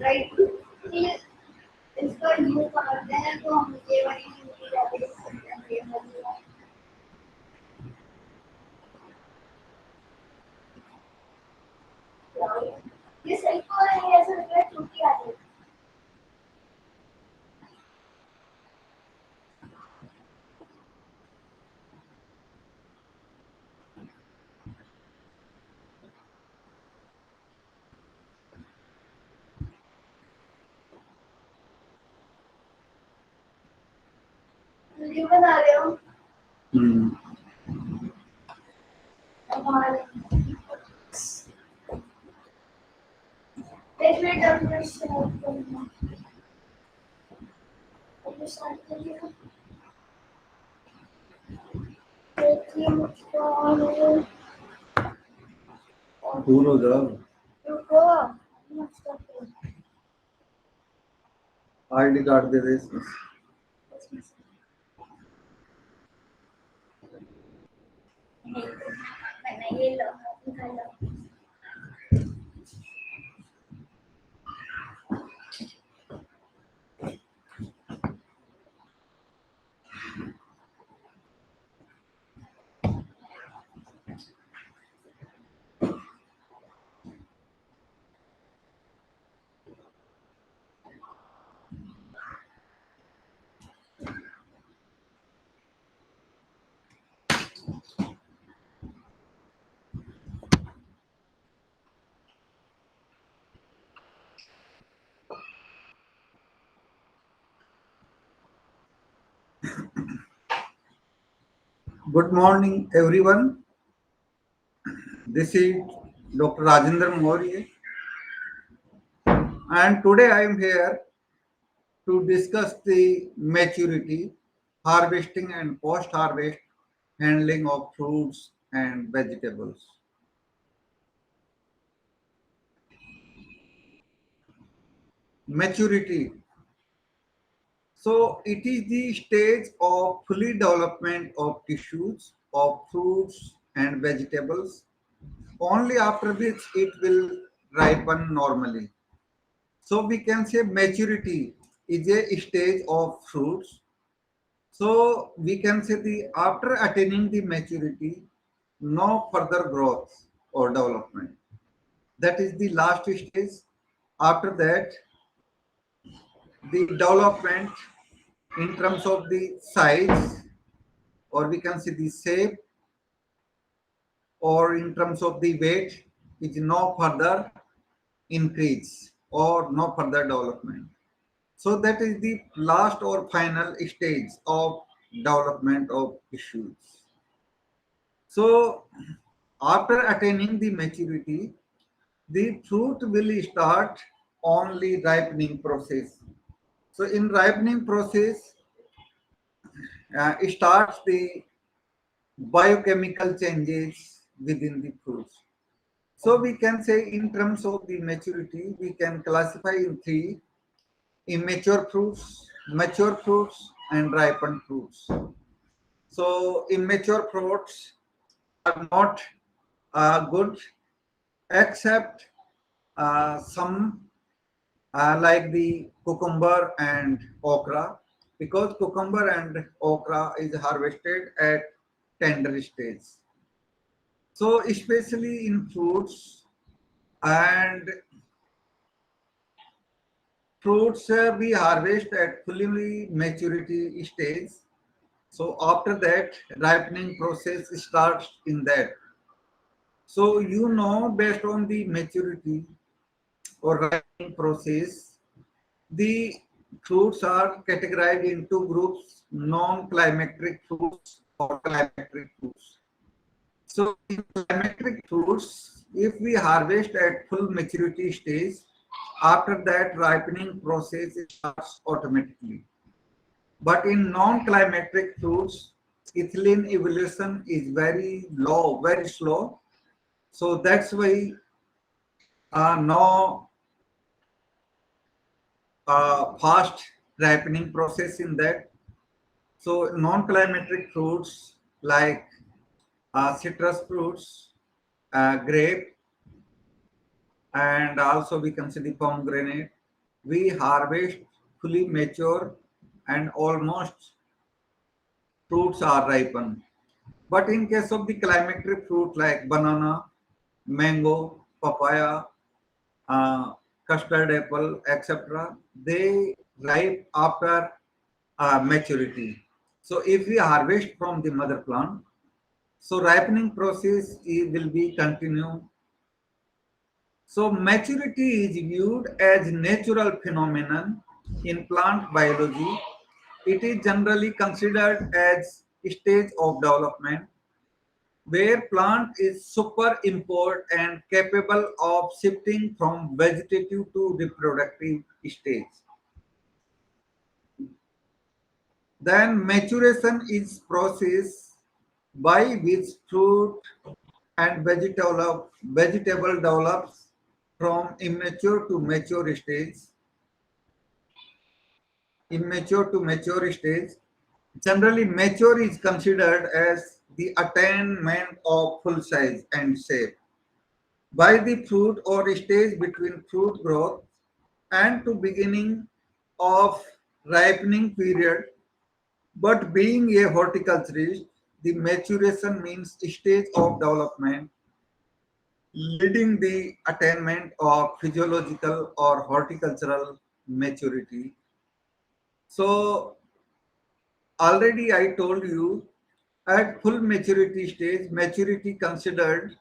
Right, इसका use करते हैं तो हम ये वाली ड्यूटी जाके लिख सकते हैं ये वाली। ये सही को है, ऐसा लग रहा है छुट्टी आ रही है। वीडियो बना रहे हो? एक मिनट अब मैं स्टार्ट करूंगा। अब स्टार्ट करिएगा। देखिए मुझको दूर हो जाओ। रुको, आईडी कार्ड दे दे इसमें। मैंने ये लो निकाल लो। Good morning, everyone. This is Dr. Rajendra Maurya, and today I am here to discuss the maturity, harvesting, and post-harvest handling of fruits and vegetables. Maturity. So it is the stage of fully development of tissues of fruits and vegetables, only after which it will ripen normally. So we can say maturity is a stage of fruits. So we can say the after attaining the maturity, no further growth or development. That is the last stage. After that, the development in terms of the size, or we can say the shape, or in terms of the weight, is no further increase or no further development. So that is the last or final stage of development of tissues. So after attaining the maturity, the fruit will start only ripening process. So in ripening process, it starts the biochemical changes within the fruits. So we can say in terms of the maturity, we can classify in three: immature fruits, mature fruits, and ripened fruits. So immature fruits are not good, except some like the cucumber and okra, because cucumber and okra is harvested at tender stage. So especially in fruits and fruits we harvest at fully maturity stage. So after that, ripening process starts in that. So you know, based on the maturity or ripening process, the fruits are categorized into groups: non-climatic fruits or climatic fruits. So in climatic fruits, if we harvest at full maturity stage, after that ripening process starts automatically. But in non-climatic fruits, ethylene evolution is very low, very slow. So that's why no fast ripening process in that. So non-climatic fruits like citrus fruits, grape, and also we can see the pomegranate. We harvest fully mature and almost fruits are ripened. But in case of the climatic fruit like banana, mango, papaya, uh, custard apple, etc., they ripe after maturity. So if we harvest from the mother plant, so ripening process will be continue. So maturity is viewed as natural phenomenon in plant biology. It is generally considered as stage of development where plant is superimport and capable of shifting from vegetative to reproductive stage. Then maturation is process by which fruit and vegetable develops from immature to mature stage. Generally, mature is considered as the attainment of full size and shape by the fruit or stage between fruit growth and to beginning of ripening period. But being a horticulturist, the maturation means stage of development leading the attainment of physiological or horticultural maturity. So already I told you at full maturity stage, maturity considered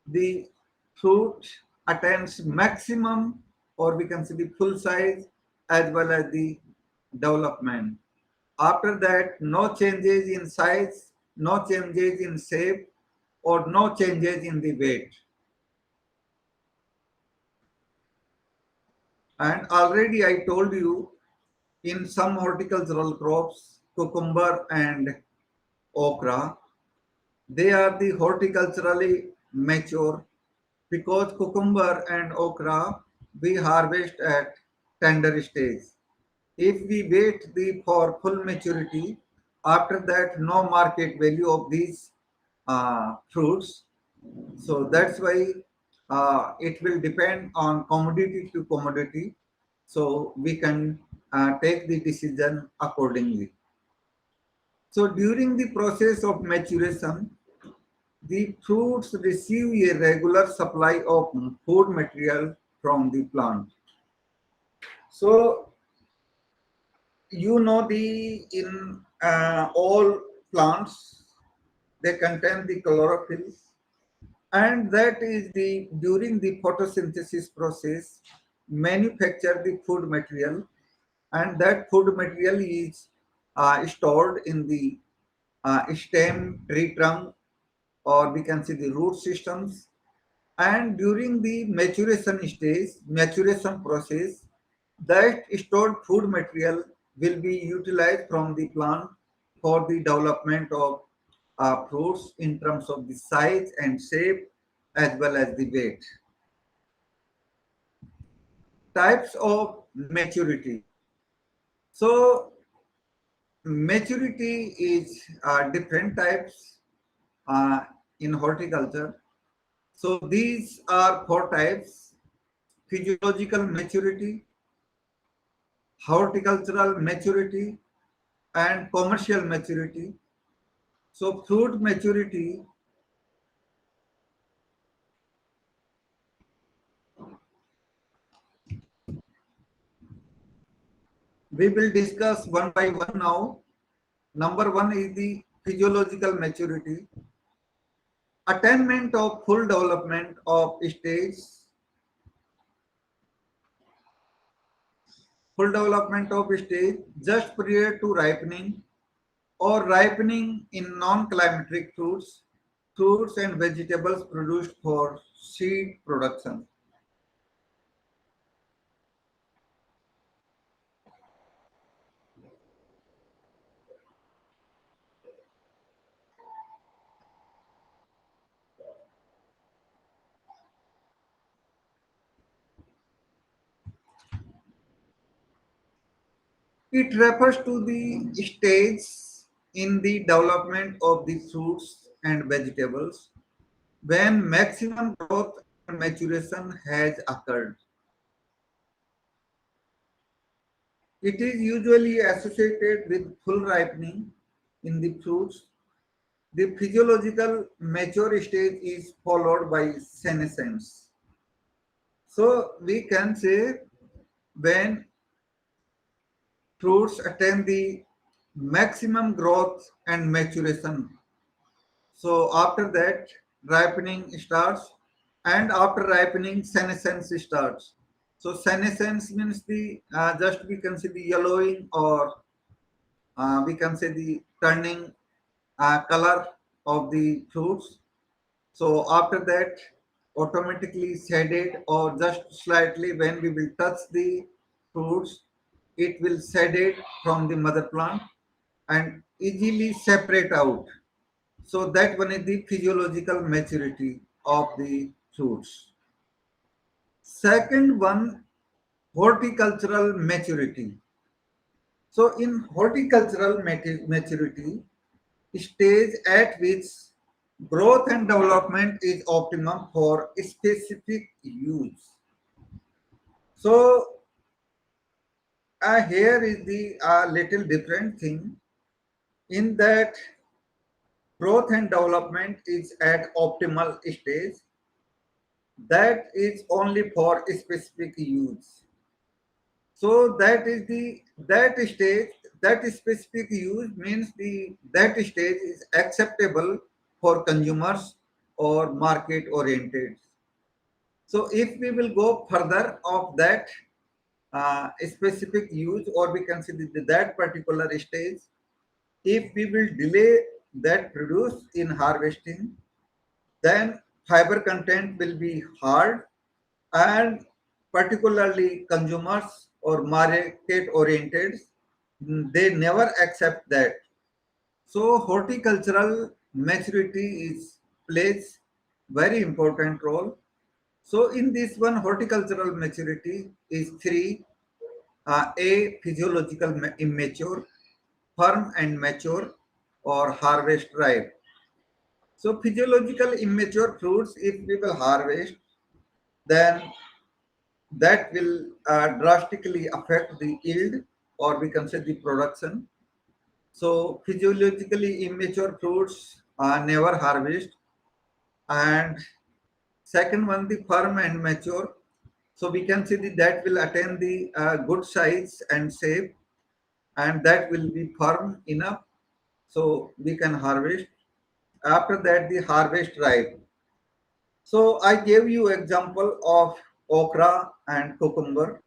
the fruit attains maximum or we can say the full size as well as the development. After that, no changes in size, no changes in shape, or no changes in the weight. And already I told you in some horticultural crops, cucumber and okra, they are the horticulturally mature because cucumber and okra we harvest at tender stage. If we wait for full maturity, after that no market value of these fruits. So that's why it will depend on commodity to commodity. So we can take the decision accordingly. So during the process of maturation, the fruits receive a regular supply of food material from the plant. So you know the in all plants they contain the chlorophyll and that is the during the photosynthesis process manufacture the food material and that food material is stored in the stem tree trunk or we can see the root systems and during the maturation process that stored food material will be utilized from the plant for the development of fruits in terms of the size and shape as well as the weight. Types of maturity. So maturity is different types uh, in horticulture. So these are four types: physiological maturity, horticultural maturity, and commercial maturity. So fruit maturity, we will discuss one by one now. Number one is the physiological maturity, attainment of full development of stage, just prior to ripening or ripening in non-climatic fruits and vegetables produced for seed production. It refers to the stage in the development of the fruits and vegetables when maximum growth maturation has occurred. It is usually associated with full ripening in the fruits. The physiological mature stage is followed by senescence. So we can say when fruits attain the maximum growth and maturation. So after that, ripening starts, and after ripening, senescence starts. So senescence means the just we can say the yellowing, or we can say the turning color of the fruits. So after that, automatically shaded or just slightly when we will touch the fruits, it will shaded from the mother plant and easily separate out. So that one is the physiological maturity of the fruits. Second one, horticultural maturity. So in horticultural maturity, stage at which growth and development is optimum for specific use. So here is the little different thing in that growth and development is at optimal stage, that is only for specific use. So that is the that stage, that specific use means the that stage is acceptable for consumers or market oriented. So if we will go further of that specific use, or we can say that particular stage, if we will delay that produce in harvesting, then fiber content will be hard, and particularly consumers or market oriented, they never accept that. So horticultural maturity is plays very important role. So in this one, horticultural maturity is three: a physiological immature, firm and mature, or harvest ripe. So physiological immature fruits, if we will harvest, then that will drastically affect the yield, or we can say the production. So physiologically immature fruits are never harvest. And second one, the firm and mature. So we can see that will attain the good size and shape, and that will be firm enough, so we can harvest. After that, the harvest ripe. So I gave you example of okra and cucumber.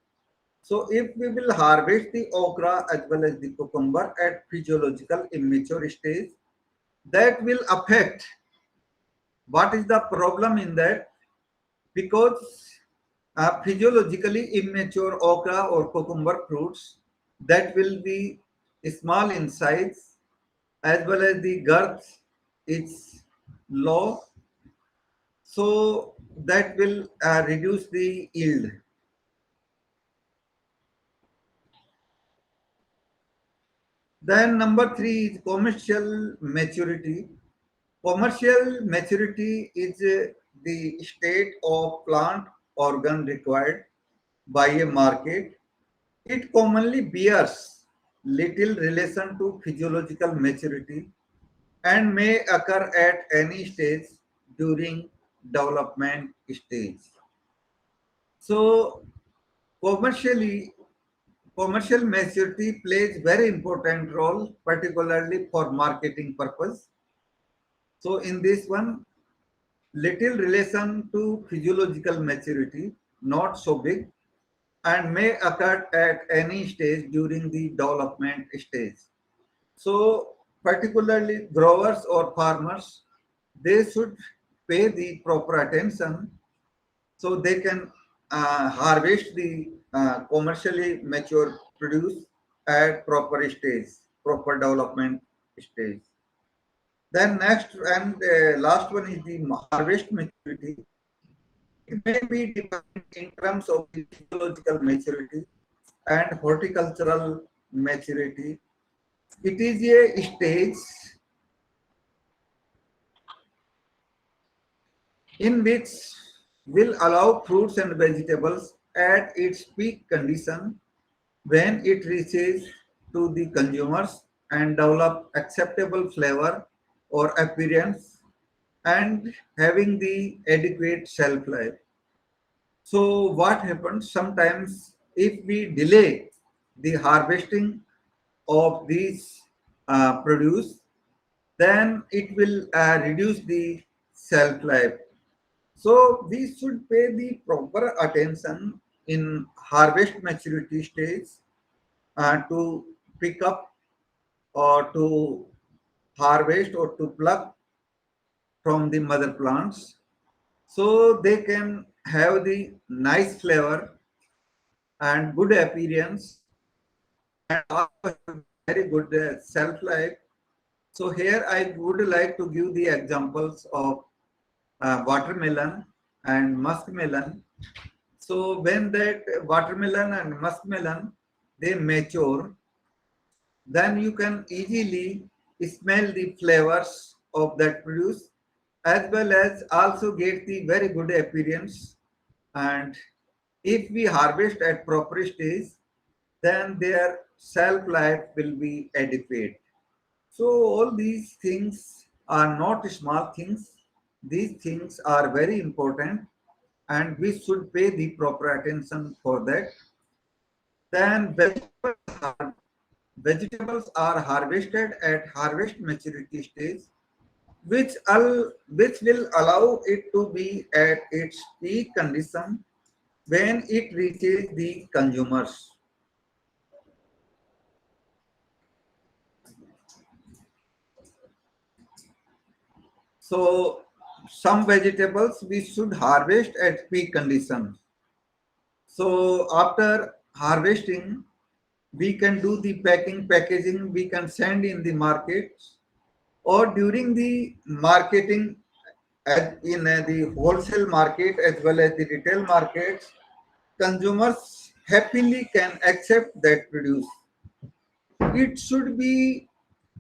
So if we will harvest the okra as well as the cucumber at physiological immature stage, that will affect. What is the problem in that? Because physiologically immature okra or cucumber fruits, that will be small in size, as well as the girth is low, so that will reduce the yield. Then number three is commercial maturity. Commercial maturity is the state of plant organ required by a market. It commonly bears little relation to physiological maturity and may occur at any stage during development stage. So commercially, commercial maturity plays very important role, particularly for marketing purpose. So in this one, little relation to physiological maturity, not so big, and may occur at any stage during the development stage. So particularly growers or farmers, they should pay the proper attention so they can harvest the commercially mature produce at proper stage, proper development stage. Then next and last one is the harvest maturity. It may be defined in terms of the physiological maturity and horticultural maturity. It is a stage in which will allow fruits and vegetables at its peak condition when it reaches to the consumers and develop acceptable flavor or appearance and having the adequate shelf life. So what happens sometimes if we delay the harvesting of these produce, then it will reduce the shelf life. So we should pay the proper attention in harvest maturity stage to pick up or to harvest or to pluck from the mother plants, so they can have the nice flavor and good appearance and also have very good shelf life. So here I would like to give the examples of watermelon and muskmelon. So when that watermelon and muskmelon they mature, then you can easily smell the flavors of that produce as well as also get the very good appearance. And if we harvest at proper stage, then their shelf life will be adequate. So all these things are not small things. These things are very important and we should pay the proper attention for that. Then vegetables are harvested at harvest maturity stage, which will allow it to be at its peak condition when it reaches the consumers. So some vegetables we should harvest at peak condition. So after harvesting, we can do the packaging, we can send in the market or during the marketing in the wholesale market as well as the retail markets, consumers happily can accept that produce. It should be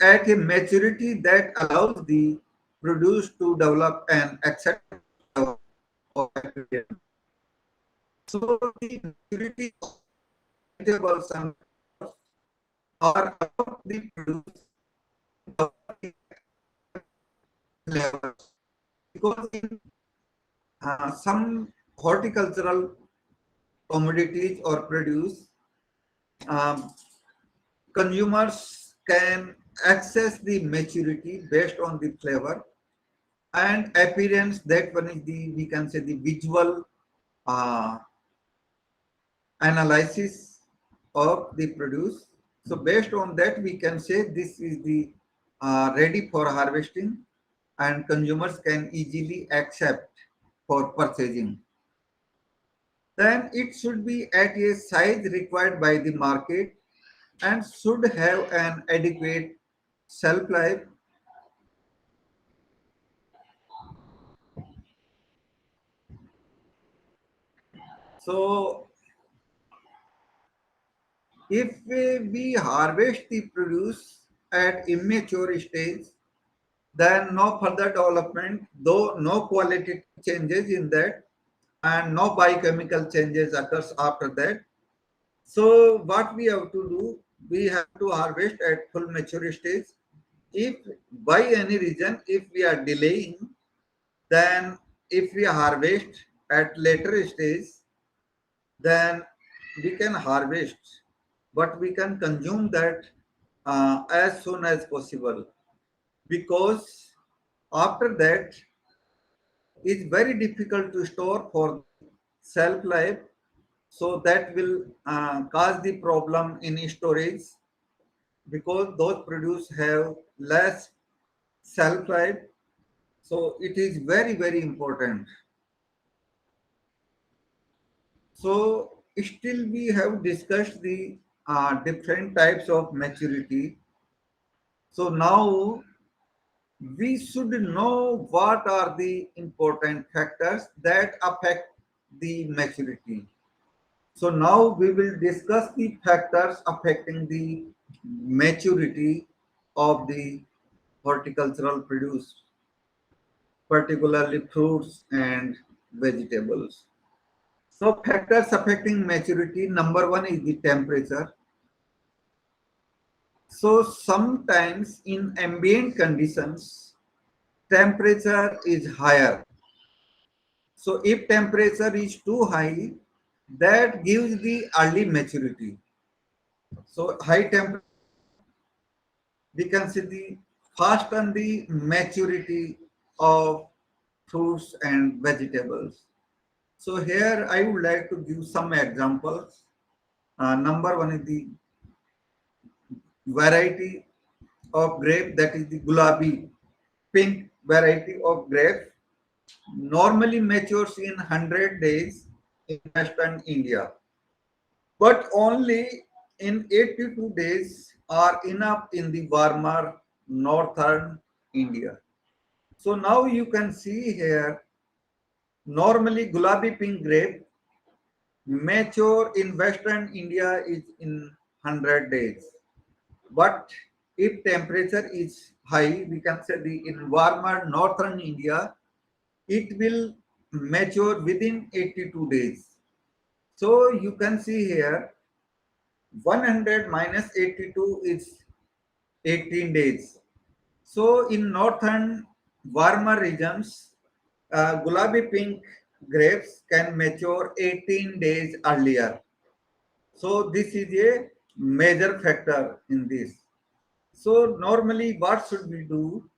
at a maturity that allows the produce to develop an acceptable level of appearance. So the maturity of vegetables and are about the produce levels because in some horticultural commodities or produce, um, consumers can access the maturity based on the flavor and appearance. That one is the, we can say, the visual uh, analysis of the produce. So based on that we can say this is the ready for harvesting and consumers can easily accept for purchasing. Then it should be at a size required by the market and should have an adequate shelf life. So if we harvest the produce at immature stage, then no further development, though no quality changes in that and no biochemical changes occurs after that. So what we have to do, we have to harvest at full mature stage. If by any reason, if we are delaying, then if we harvest at later stage, then we can harvest, but we can consume that as soon as possible because after that it's very difficult to store for shelf life. So that will cause the problem in storage because those produce have less shelf life. So it is very, very important. So still we have discussed the different types of maturity. So now we should know what are the important factors that affect the maturity. So now we will discuss the factors affecting the maturity of the horticultural produce, particularly fruits and vegetables. So factors affecting maturity, number one is the temperature. So sometimes in ambient conditions, temperature is higher. So if temperature is too high, that gives the early maturity. So high temperature, we can see the fast on the maturity of fruits and vegetables. So here I would like to give some examples. Number one is the variety of grape, that is the gulabi, pink variety of grape, normally matures in 100 days in western India, but only in 82 days are enough in the warmer northern India. So now you can see here, normally gulabi pink grape mature in western India is in 100 days. But if temperature is high, we can say the in warmer northern India, it will mature within 82 days. So you can see here 100 minus 82 is 18 days. So in northern warmer regions, gulabi pink grapes can mature 18 days earlier. So this is a major factor in this. So normally what should we do,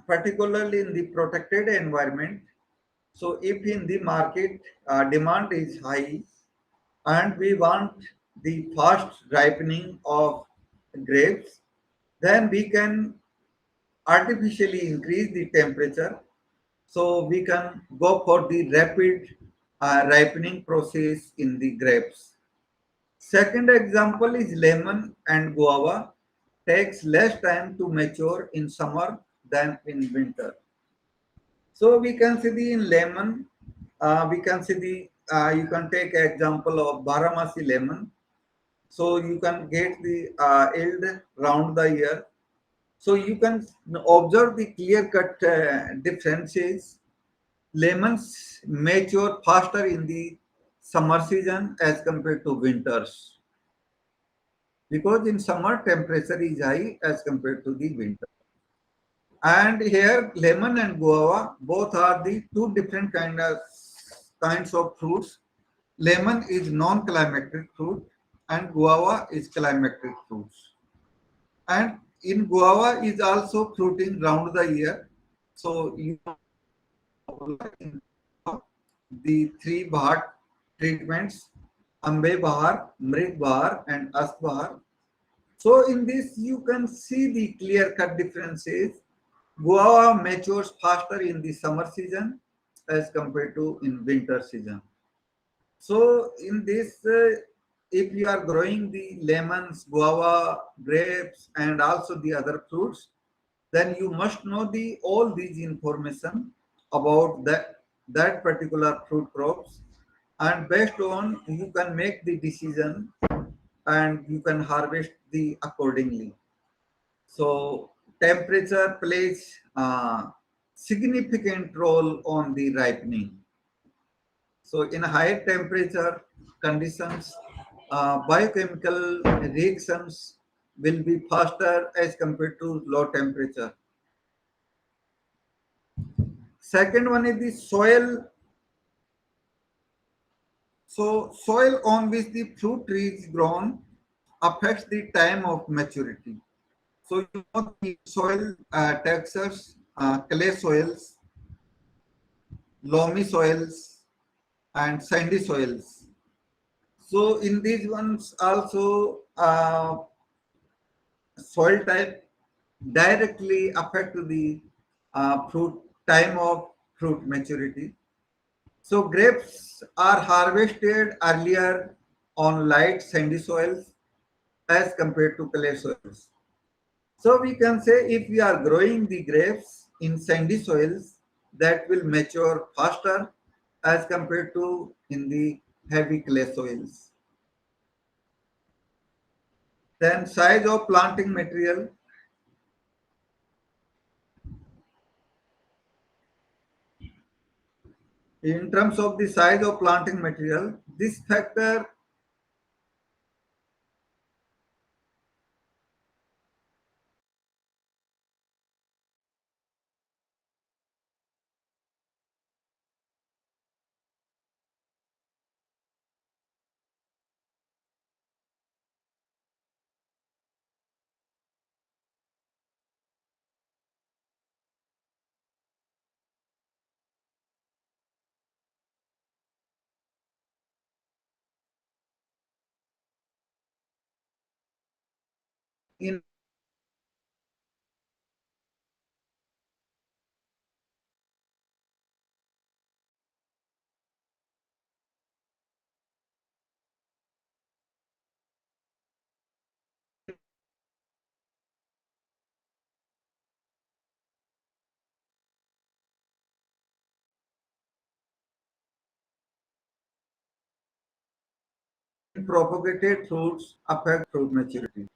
particularly in the protected environment? So if in the market demand is high and we want the fast ripening of grapes, then we can artificially increase the temperature. So we can go for the rapid ripening process in the grapes. Second example is lemon and guava takes less time to mature in summer than in winter. So we can see the in lemon, we can see the you can take example of Baramasi lemon. So you can get the yield round the year. So you can observe the clear cut differences. Lemons mature faster in the summer season as compared to winters, because in summer temperature is high as compared to the winter. And here lemon and guava both are the two different kinds of fruits. Lemon is non-climatic fruit and guava is climatic fruits. And in guava is also fruiting round the year. So you the three Bhat treatments, Ambe Bahar, Mrit Bahar and As Bahar. So in this you can see the clear cut differences. Guava matures faster in the summer season as compared to in winter season. So in this, if you are growing the lemons, guava, grapes, and also the other fruits, then you must know the all these information about that particular fruit crops, and based on you can make the decision and you can harvest the accordingly. So temperature plays a significant role on the ripening. So in higher temperature conditions, biochemical reactions will be faster as compared to low temperature. Second one is the soil. So soil on which the fruit tree is grown affects the time of maturity. So you know the soil textures, clay soils, loamy soils, and sandy soils. So in these ones also soil type directly affect the fruit time of fruit maturity. So grapes are harvested earlier on light sandy soils as compared to clay soils. So we can say if we are growing the grapes in sandy soils, that will mature faster as compared to in the heavy clay soils. Then size of planting material. In terms of the size of planting material, this factor in propagated fruits affect fruit maturity.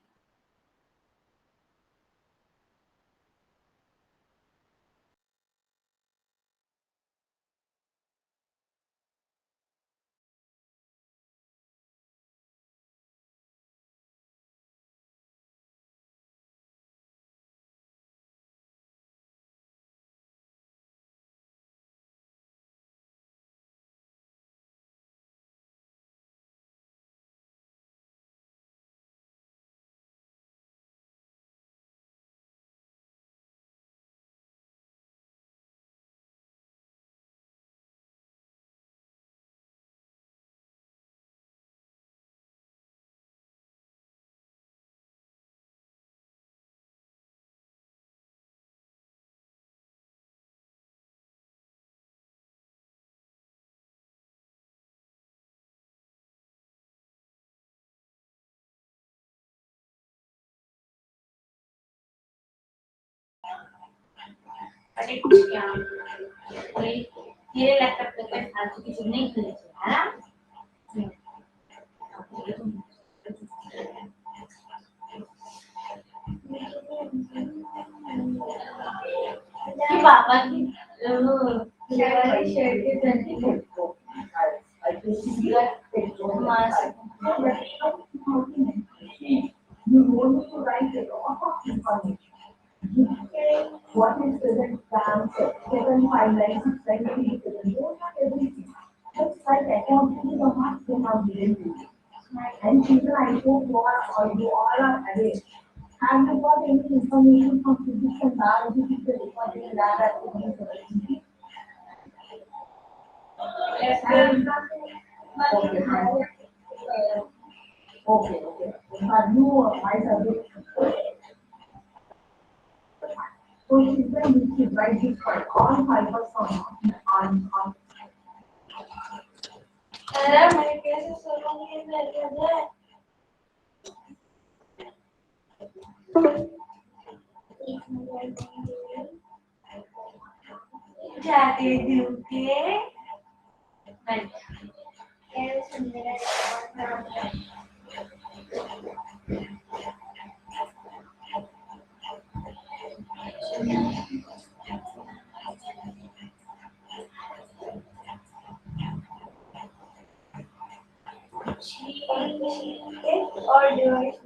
अरे क्या कोई तेरे laptop पे कोई फालतू की चीज नहीं खुली है ना कि पापा की शर्ट के पहनने को mask you want to write a lot of information. What is present plans, 7 5 lines, 6 lines, those are everything. Just like accounting the marks they have given to you. And children, I hope you all are aware. Have you got any information from physics and biology teacher regarding lab activities? Okay. Have you, I subject? So children need to write this for all fibers on. अरे मैं कैसे सोलूंगी मैं जाते दूँगे और device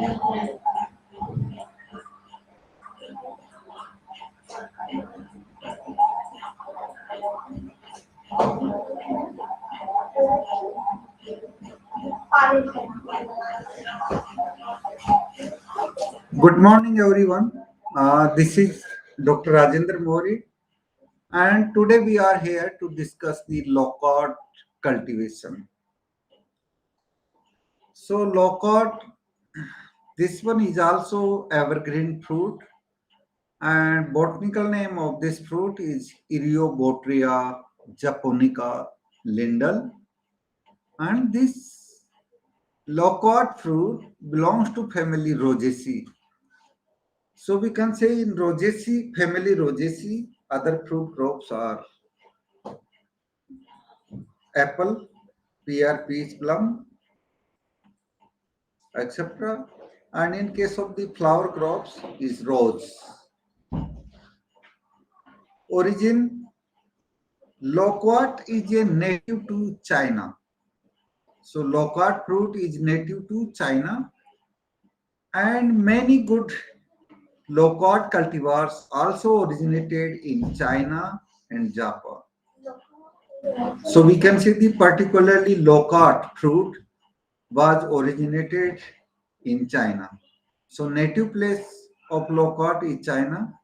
Good morning, everyone. This is Dr. Rajendra Mori, and today we are here to discuss the locust cultivation. So, locust, this one is also evergreen fruit, and botanical name of this fruit is Eriobotria japonica Lindell, and this locust fruit belongs to family Rosaceae. So we can say in Rosaceae, family Rosaceae, other fruit crops are apple, pear, peach, plum, etc. And in case of the flower crops is rose. Origin, loquat is a native to China. So loquat fruit is native to China, and many good loquat cultivars also originated in China and Japan. So we can see the particularly loquat fruit was originated in China. So native place of loquat is China,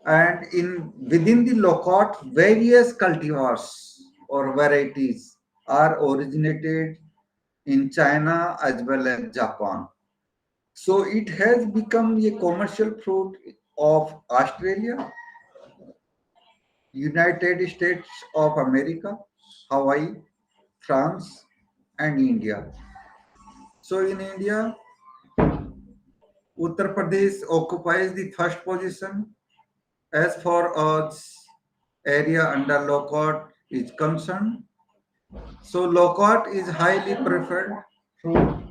and in within the loquat, various cultivars or varieties are originated in China as well as Japan. So it has become a commercial fruit of Australia, United States of America, Hawaii, France, and India. So in India, Uttar Pradesh occupies the first position as far as area under locust is concerned. So locust is highly preferred fruit.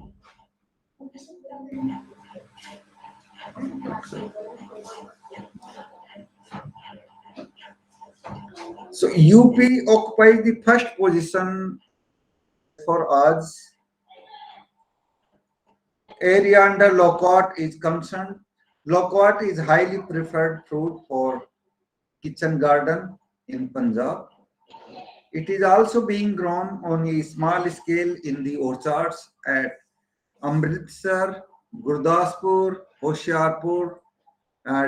So UP occupies the first position for us. Area under locust is concerned. Locust is highly preferred fruit for kitchen garden in Punjab. It is also being grown on a small scale in the orchards at Amritsar, Gurdaspur, Hoshiarpur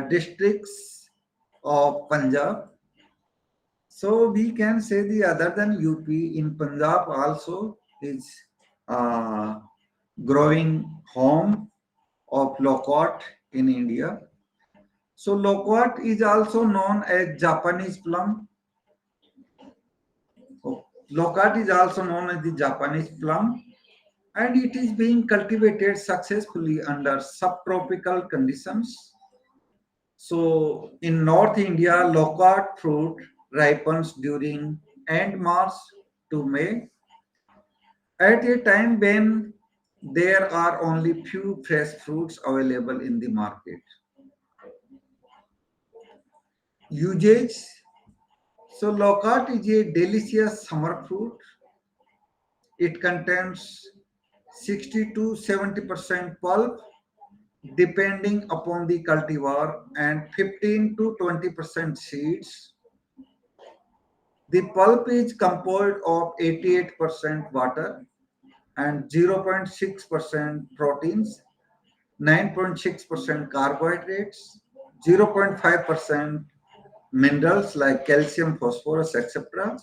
districts of Punjab. So we can say the other than UP in Punjab also is uh, growing home of locust in India. So locust is also known as Japanese plum. Locust is also known as the Japanese plum, and it is being cultivated successfully under subtropical conditions. So in North India, locust fruit ripens during end March to May, at a time when there are only few fresh fruits available in the market. Usage. So locust is a delicious summer fruit. It contains 60 to 70% pulp depending upon the cultivar and 15 to 20% seeds. The pulp is composed of 88% water and 0.6% proteins, 9.6% carbohydrates, 0.5% minerals like calcium, phosphorus, etc.,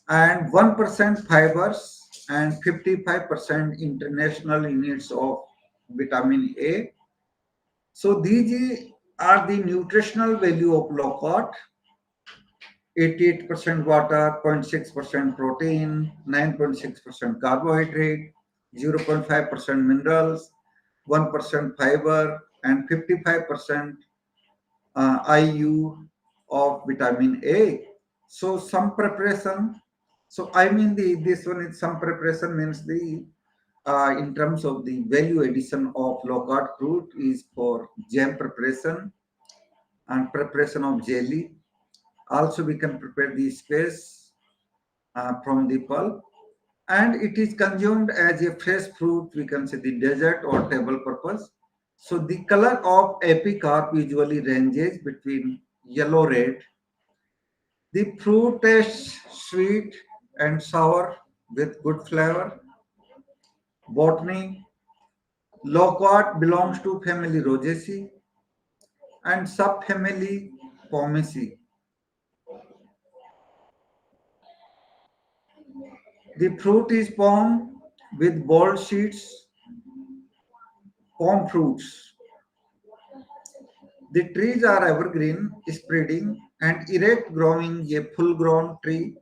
and 1% fibers and 55% international units of vitamin A. So these are the nutritional value of locust: 88% water, 0.6% protein, 9.6% carbohydrate, 0.5% minerals, 1% fiber, and 55% IU of vitamin A. So some preparation. So I mean this one is some preparation means the in terms of the value addition of locust fruit is for jam preparation and preparation of jelly. Also, we can prepare the space from the pulp. and it is consumed as a fresh fruit, we can say the dessert or table purpose. So the color of epicarp usually ranges between yellow-red. The fruit tastes sweet and sour with good flavor. Botany, loquat belongs to family Rosaceae and subfamily Pomaceae. The fruit is palm with bold seeds, palm fruits. The trees are evergreen, spreading and erect, growing. A full-grown tree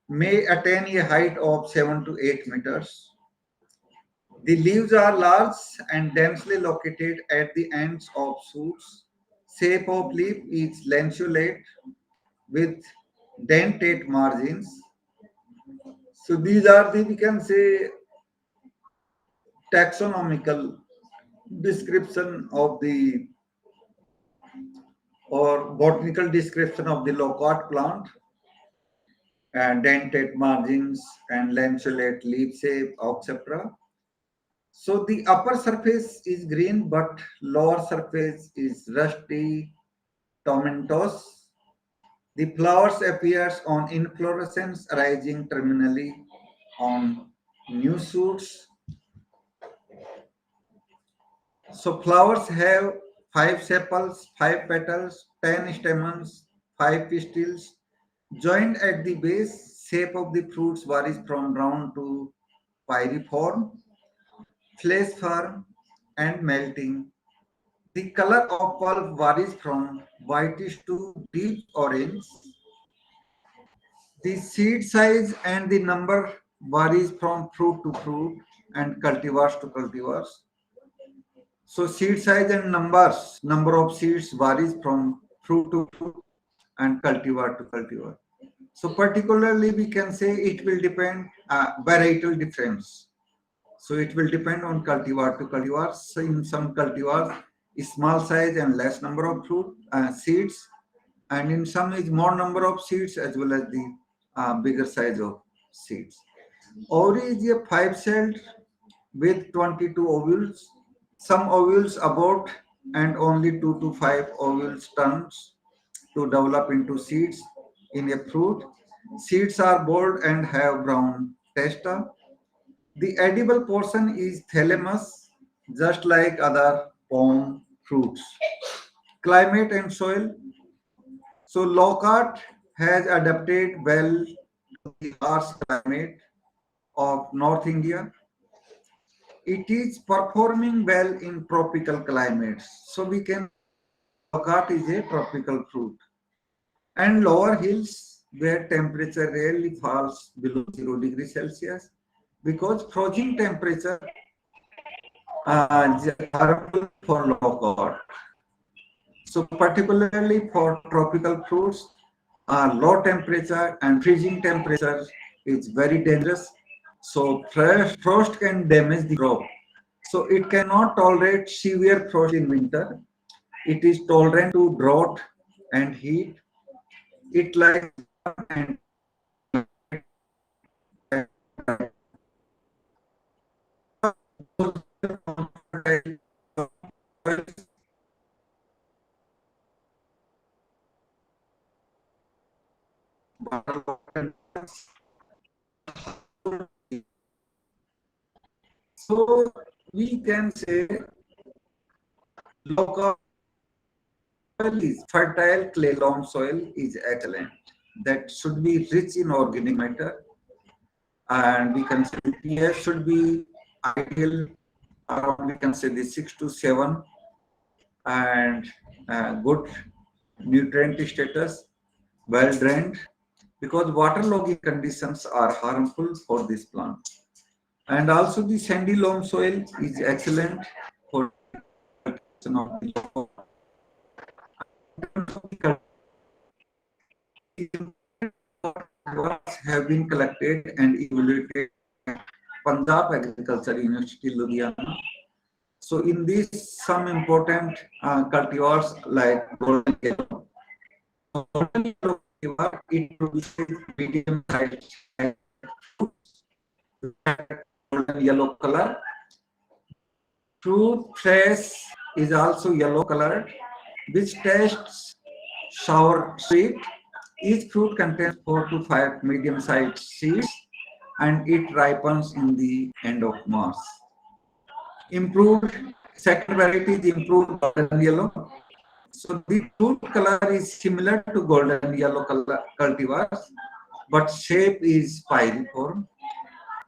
may attain a height of 7 to 8 meters. The leaves are large and densely located at the ends of shoots. Shape of leaf is lanceolate with dentate margins. So these are the, we can say, taxonomical description of the or botanical description of the loquat plant, and dentate margins and lanceolate leaf shape, etc. So the upper surface is green, but lower surface is rusty tomentose. The flowers appears on inflorescence arising terminally on new shoots. So flowers have 5 sepals, 5 petals, 10 stamens, 5 pistils joined at the base. Shape of the fruits varies from round to pyriform, flesh firm and melting. The color of pulp varies from whitish to deep orange. The seed size and the number varies from fruit to fruit and cultivars to cultivars. So seed size and number of seeds varies from fruit to fruit and cultivar to cultivar. So particularly we can say it will depend varietal difference. So it will depend on cultivar to cultivar. So in some cultivars, small size and less number of fruit seeds, and in some is more number of seeds as well as the bigger size of seeds. Ovary is a 5-celled with 22 ovules. Some ovules abort and only 2 to 5 ovules turns to develop into seeds in a fruit. Seeds are bold and have brown testa. The edible portion is thalamus, just like other palm fruits. Climate and soil. So Lockhart has adapted well to the harsh climate of North India. It is performing well in tropical climates. So we can Lockhart is a tropical fruit. And lower hills where temperature rarely falls below 0 degrees Celsius because freezing temperature is harmful for Lockhart. So particularly for tropical fruits, low temperature and freezing temperature is very dangerous. So frost can damage the crop. So it cannot tolerate severe frost in winter. It is tolerant to drought and heat. It likes and so we can say local is fertile clay loam soil is excellent. That should be rich in organic matter, and we can say the pH should be ideal around, we can say, the 6 to 7, and good nutrient status, well drained, because waterlogging conditions are harmful for this plant. And also the sandy loam soil is excellent for have been collected and evaluated at Punjab Agriculture University, Ludhiana. So in this, some important cultivars like golden yellow. Golden yellow cultivar, it produces medium sized fruits golden yellow color. Fruit flesh is also yellow colored, which tastes sour sweet. Each fruit contains 4 to 5 medium-sized seeds, and it ripens in the end of March. Improved second variety is improved golden yellow. So the fruit color is similar to golden yellow color cultivars, but shape is pyriform.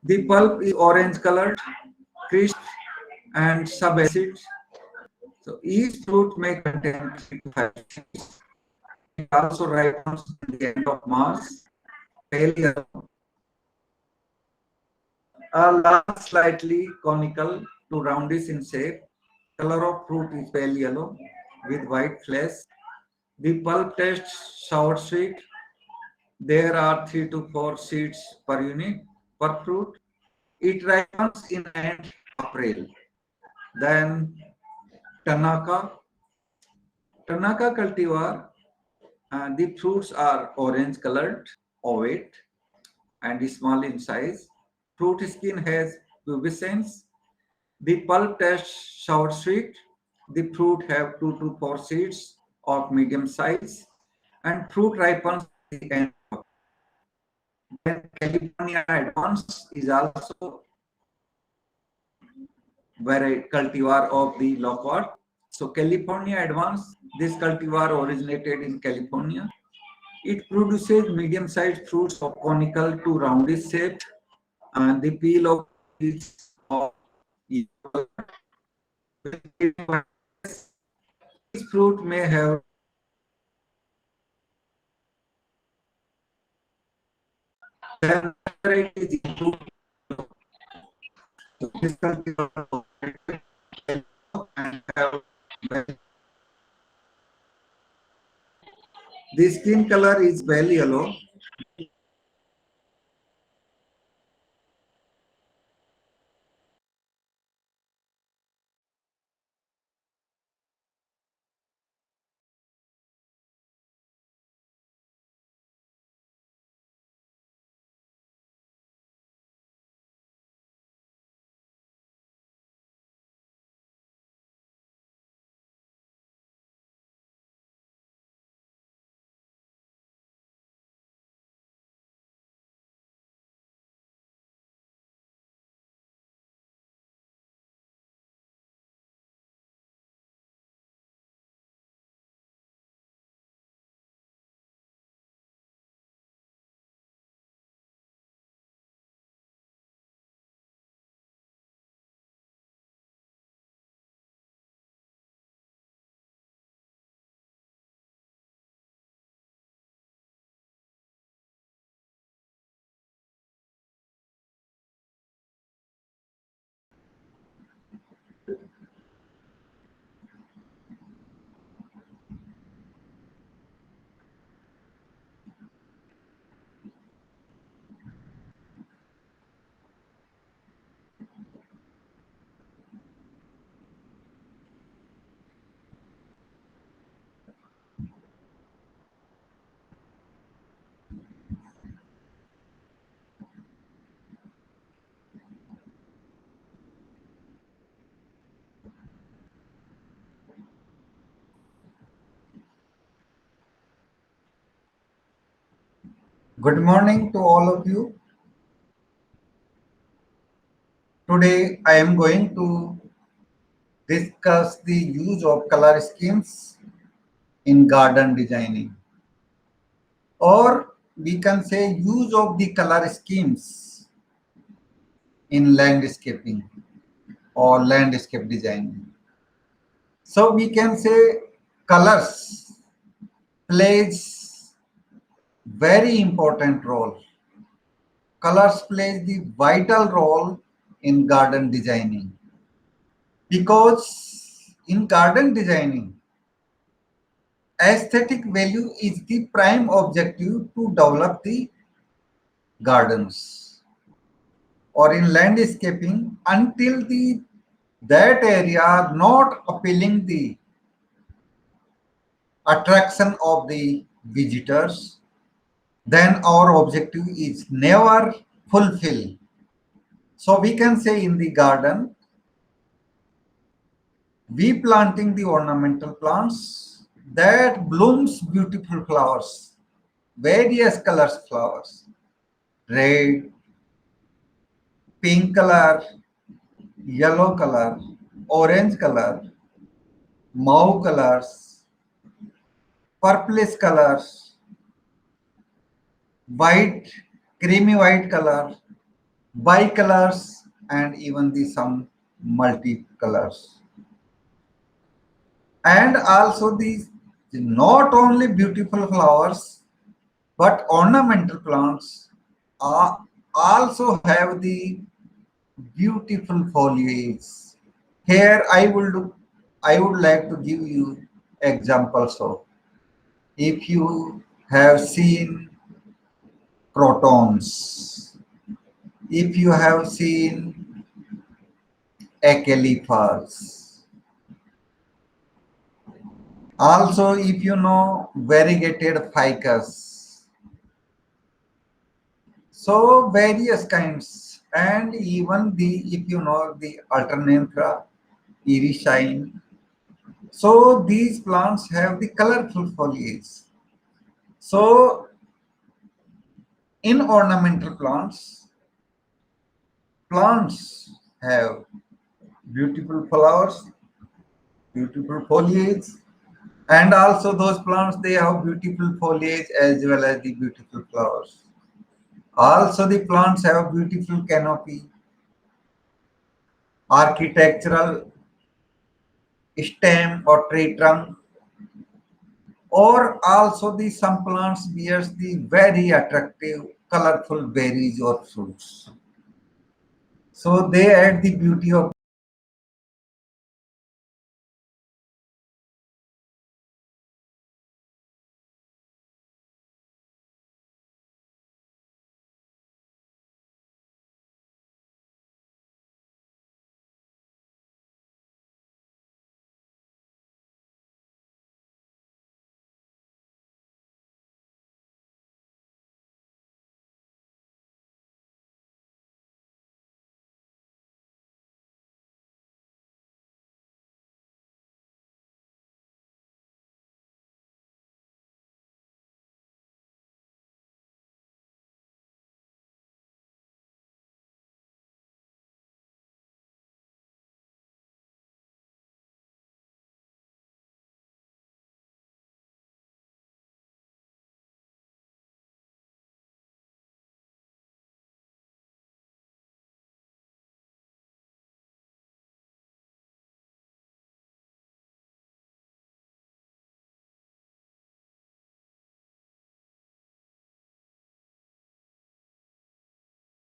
The pulp is orange colored, crisp, and subacid. So each fruit may contain 3 to 5 seeds. It also ripens at the end of March, pale yellow. A large, slightly conical to roundish in shape. Color of fruit is pale yellow with white flesh. The pulp tastes sour sweet. There are 3 to 4 seeds per unit per fruit. It ripens in end April. Then Tanaka. Tanaka cultivar, the fruits are orange colored, ovate, and small in size. Fruit skin has pubescence. The pulp tastes sour sweet. The fruit have 2 to 4 seeds of medium size, and fruit ripens at the end. Then California Advance is also cultivar of the loquat. So California Advance, this cultivar originated in California. It produces medium-sized fruits of conical to roundish shape, and the peel of is of yellow. Each fruit may have then varieties include this cultivar and have the skin color is pale yellow. Good morning to all of you. Today I am going to discuss the use of color schemes in garden designing, or we can say use of the color schemes in landscaping or landscape designing. So we can say colors plays very important role. Colors plays the vital role in garden designing, because in garden designing aesthetic value is the prime objective to develop the gardens, or in landscaping until the that area not appealing the attraction of the visitors, then our objective is never fulfilled. So we can say in the garden, we planting the ornamental plants that blooms beautiful flowers, various colors flowers, red, pink color, yellow color, orange color, mauve colors, purplish colors, white, creamy white color, bicolors, and even the some multicolors. And also these not only beautiful flowers but ornamental plants are also have the beautiful foliage. Here I would like to give you examples of, if you have seen crotons, if you have seen acalyphas, also if you know variegated ficus, so various kinds, and even the, if you know the alternanthera, irisine. So these plants have the colorful foliage. So in ornamental plants, plants have beautiful flowers, beautiful foliage, and also those plants they have beautiful foliage as well as the beautiful flowers. Also the plants have beautiful canopy, architectural stem or tree trunk, or also the some plants bears the very attractive colorful berries or fruits. So they add the beauty of